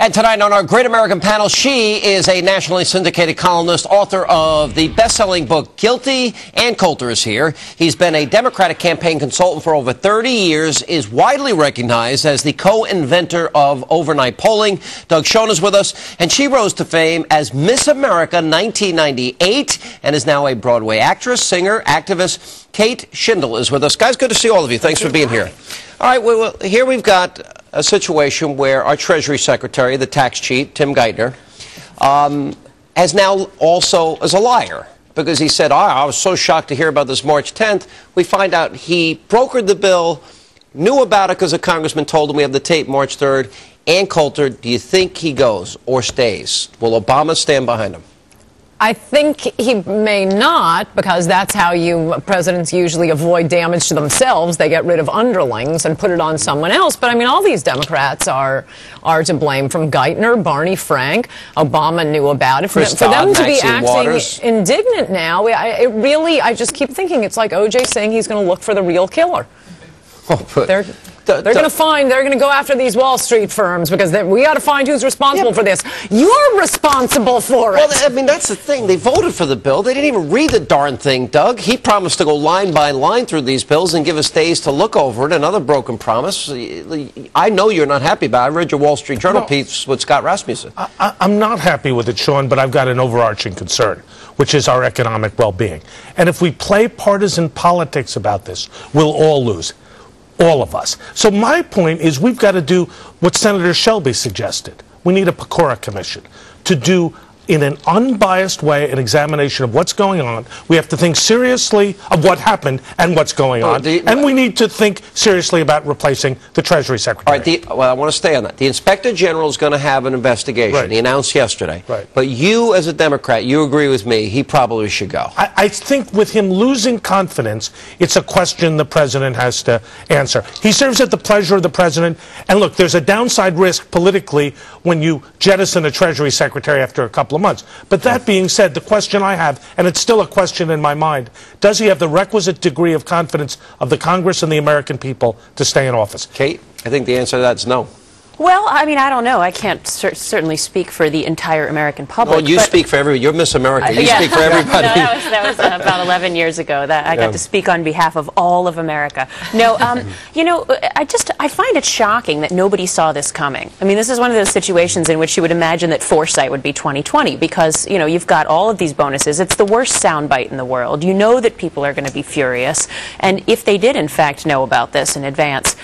And tonight on our Great American panel, she is a nationally syndicated columnist, author of the best-selling book, Guilty. Ann Coulter is here. He's been a Democratic campaign consultant for over 30 years, is widely recognized as the co-inventor of overnight polling. Doug Schoen is with us, and she rose to fame as Miss America 1998 and is now a Broadway actress, singer, activist. Kate Shindle is with us. Guys, good to see all of you. Thanks for being here. All right, well, here we've got a situation where our Treasury Secretary, the tax cheat, Tim Geithner, has now also as a liar, because he said, I was so shocked to hear about this March 10th. We find out he brokered the bill, knew about it because a congressman told him. We have the tape March 3rd. Ann Coulter, do you think he goes or stays? Will Obama stand behind him? I think he may not, because that's how presidents usually avoid damage to themselves. They get rid of underlings and put it on someone else. But I mean, all these Democrats are to blame, from Geithner, Barney Frank. Obama knew about it. For them to be acting indignant now, I just keep thinking it's like O.J. saying he's going to look for the real killer. They're going to go after these Wall Street firms because we got to find who's responsible for this. You're responsible for it. Well, I mean, that's the thing. They voted for the bill. They didn't even read the darn thing, Doug. He promised to go line by line through these bills and give us days to look over it. Another broken promise. I know you're not happy about it. I read your Wall Street Journal piece with Scott Rasmussen. I'm not happy with it, Sean, but I've got an overarching concern, which is our economic well-being. And if we play partisan politics about this, we'll all lose. All of us. So my point is we've got to do what Senator Shelby suggested. We need a Pecora Commission to do, in an unbiased way, an examination of what's going on. We have to think seriously of what happened and what's going on. And we need to think seriously about replacing the Treasury Secretary. All right, well, I want to stay on that. The Inspector General is going to have an investigation. Right. He announced yesterday. Right. But you, as a Democrat, you agree with me, he probably should go. I think with him losing confidence, it's a question the president has to answer. He serves at the pleasure of the president. And look, there's a downside risk politically when you jettison a Treasury Secretary after a couple of months. But that being said, the question I have, and it's still a question in my mind, does he have the requisite degree of confidence of the Congress and the American people to stay in office? Kate, I think the answer to that is no. Well, I mean, I don't know. I can't certainly speak for the entire American public. Well, you speak for everybody. You're Miss America. You speak for everybody. No, that was about 11 years ago. That I got to speak on behalf of all of America. No, you know, I find it shocking that nobody saw this coming. I mean, this is one of those situations in which you would imagine that foresight would be 20/20, because, you know, you've got all of these bonuses. It's the worst soundbite in the world. You know that people are going to be furious. And if they did, in fact, know about this in advance,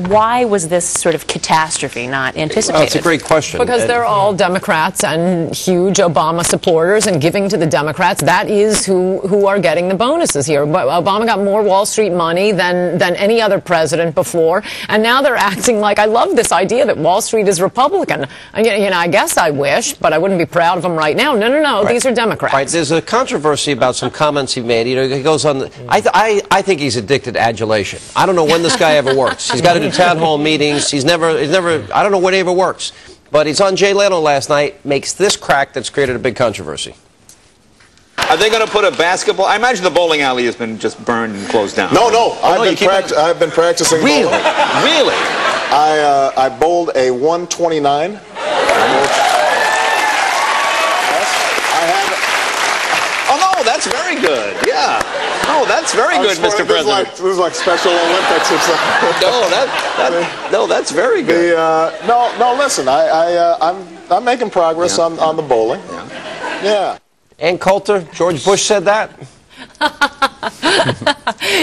why was this sort of catastrophe not anticipated? That's a great question. Because they're all Democrats and huge Obama supporters, and giving to the Democrats, that is who are getting the bonuses here. But Obama got more Wall Street money than any other president before, and now they're acting like, I love this idea that Wall Street is Republican. And, you know, I guess I wish, but I wouldn't be proud of them right now. No, right. These are Democrats. Right. There's a controversy about some comments he made. You know, he goes on, I think he's addicted to adulation. I don't know when this guy ever works. He's got to do town hall meetings. He's never, I don't know when he ever works. But he's on Jay Leno last night, makes this crack that's created a big controversy. Are they going to put a basketball? I imagine the bowling alley has been just burned and closed down. No. I've been practicing really? bowling. Really? I bowled a 129. Oh, no, that's very good. Yeah. Oh, that's very good, Mr. President. This is like Special Olympics or something. No, that's very good. No, listen, I'm making progress on the bowling. Yeah. Ann Coulter, George Bush said that?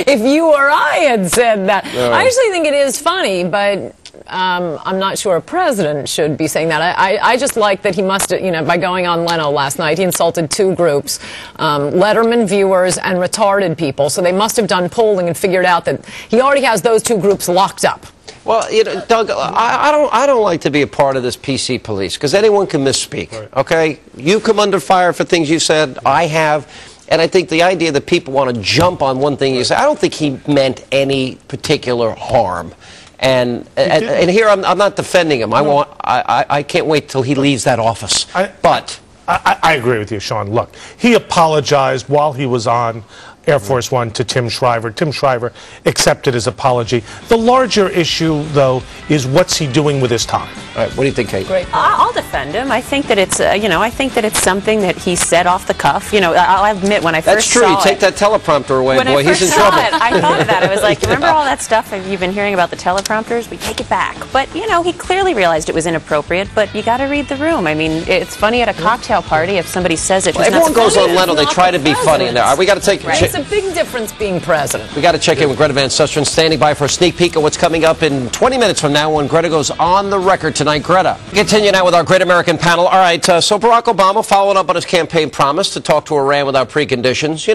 If you or I had said that. I actually think it is funny, but I'm not sure a president should be saying that. I just like that he must, you know, by going on Leno last night, he insulted two groups, Letterman viewers and retarded people. So they must have done polling and figured out that he already has those two groups locked up. Well, you know, Doug, I don't like to be a part of this PC police, because anyone can misspeak, okay? You come under fire for things you said. I have. And I think the idea that people want to jump on one thing you say, I don't think he meant any particular harm. And here I'm not defending him. I can't wait till he leaves that office. I agree with you, Sean. Look, he apologized while he was on Air Force One to Tim Shriver. Tim Shriver accepted his apology. The larger issue, though, is what's he doing with his time? All right, what do you think, Kate? Great. I'll defend him. I think that it's, I think that it's something that he said off the cuff. I'll admit when I first saw it. That's true. You take that teleprompter away, when boy. He's in trouble. I thought of that. I was like, remember all that stuff you've been hearing about the teleprompters? We take it back. But, he clearly realized it was inappropriate, but you got to read the room. I mean, it's funny at a cocktail party if somebody says it. Well, everyone goes on Leno. They try to be funny. Now, we got to take. Right. It's a big difference being president. We got to check in with Greta Van Susteren, standing by for a sneak peek of what's coming up in 20 minutes from now when Greta goes on the record tonight. Greta. Continue now with our Great American panel. All right, so Barack Obama followed up on his campaign promise to talk to Iran without preconditions.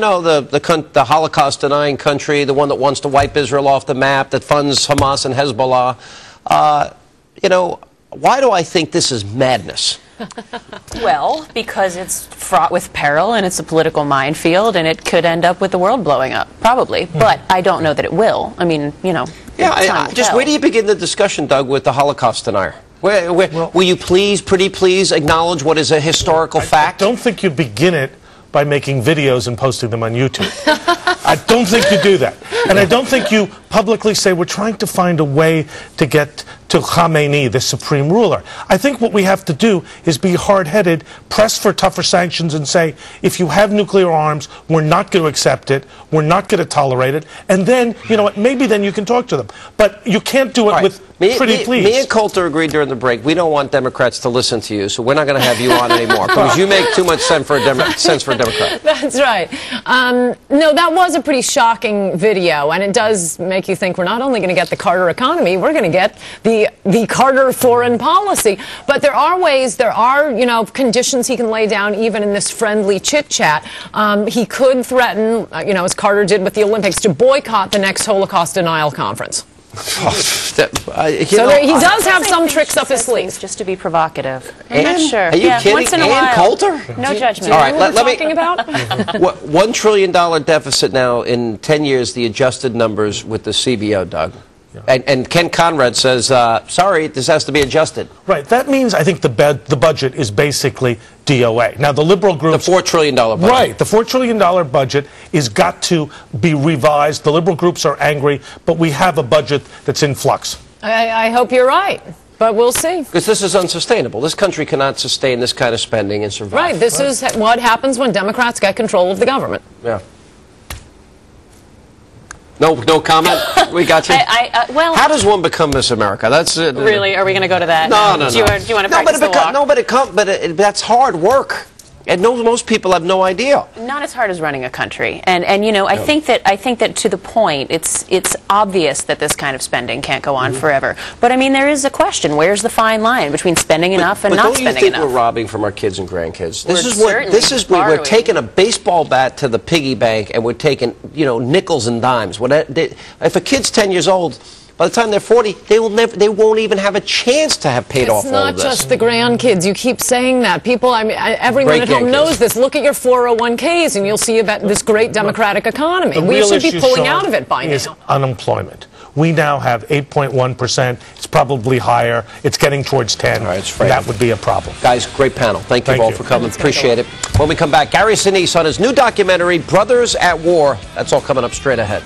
The Holocaust-denying country, the one that wants to wipe Israel off the map, that funds Hamas and Hezbollah. Why do I think this is madness? Well, because it's fraught with peril and it's a political minefield and it could end up with the world blowing up, probably. But I don't know that it will. I mean, Yeah, just where do you begin the discussion, Doug, with the Holocaust denier? Will you pretty please acknowledge what is a historical fact? I don't think you begin it by making videos and posting them on YouTube. I don't think you do that. And I don't think you publicly say, we're trying to find a way to get to Khamenei, the supreme ruler. I think what we have to do is be hard-headed, press for tougher sanctions, and say, if you have nuclear arms, we're not going to accept it, we're not going to tolerate it, and then, maybe then you can talk to them. But you can't do it with pretty please. Me and Coulter agreed during the break, we don't want Democrats to listen to you, so we're not going to have you on anymore, because you make too much sense for a Democrat. That's right. No, that was a pretty shocking video, and it does make you think we're not only going to get the Carter economy, we're going to get the Carter foreign policy. But there are ways, there are, conditions he can lay down even in this friendly chit-chat. He could threaten, as Carter did with the Olympics, to boycott the next Holocaust denial conference. He does have some tricks up his sleeve. Just to be provocative. I'm not sure. Are you kidding? Once in a Ann while. Coulter? No judgment. All right, what we're talking about? $1 trillion deficit now in 10 years, the adjusted numbers with the CBO, Doug. And Ken Conrad says, sorry, this has to be adjusted. Right. That means, I think, the budget is basically DOA. Now, the liberal groups... The $4 trillion budget. Right. The $4 trillion budget is got to be revised. The liberal groups are angry, but we have a budget that's in flux. I hope you're right. But we'll see. Because this is unsustainable. This country cannot sustain this kind of spending and survive. Right. This is what happens when Democrats get control of the government. Yeah. No comment? We got you? Well, how does one become Miss America? That's really? Are we going to go to that? No. Do you want to practice the walk? But that's hard work. And most people have no idea. Not as hard as running a country. And I think that to the point, it's obvious that this kind of spending can't go on forever. But I mean, there is a question: where's the fine line between spending enough and not spending enough? But don't you think we're robbing from our kids and grandkids? We're taking a baseball bat to the piggy bank, and we're taking nickels and dimes. If a kid's 10 years old, by the time they're 40, they won't even have a chance to have paid off all of this. It's not just the grandkids. You keep saying that. People, everyone at home knows this. Look at your 401ks, and you'll see about this great democratic economy. We should be pulling out of it by now. Is unemployment. We now have 8.1%. It's probably higher. It's getting towards 10. All right, it's that would be a problem. Guys, great panel. Thank you all for coming. Appreciate it. When we come back, Gary Sinise on his new documentary, Brothers at War. That's all coming up straight ahead.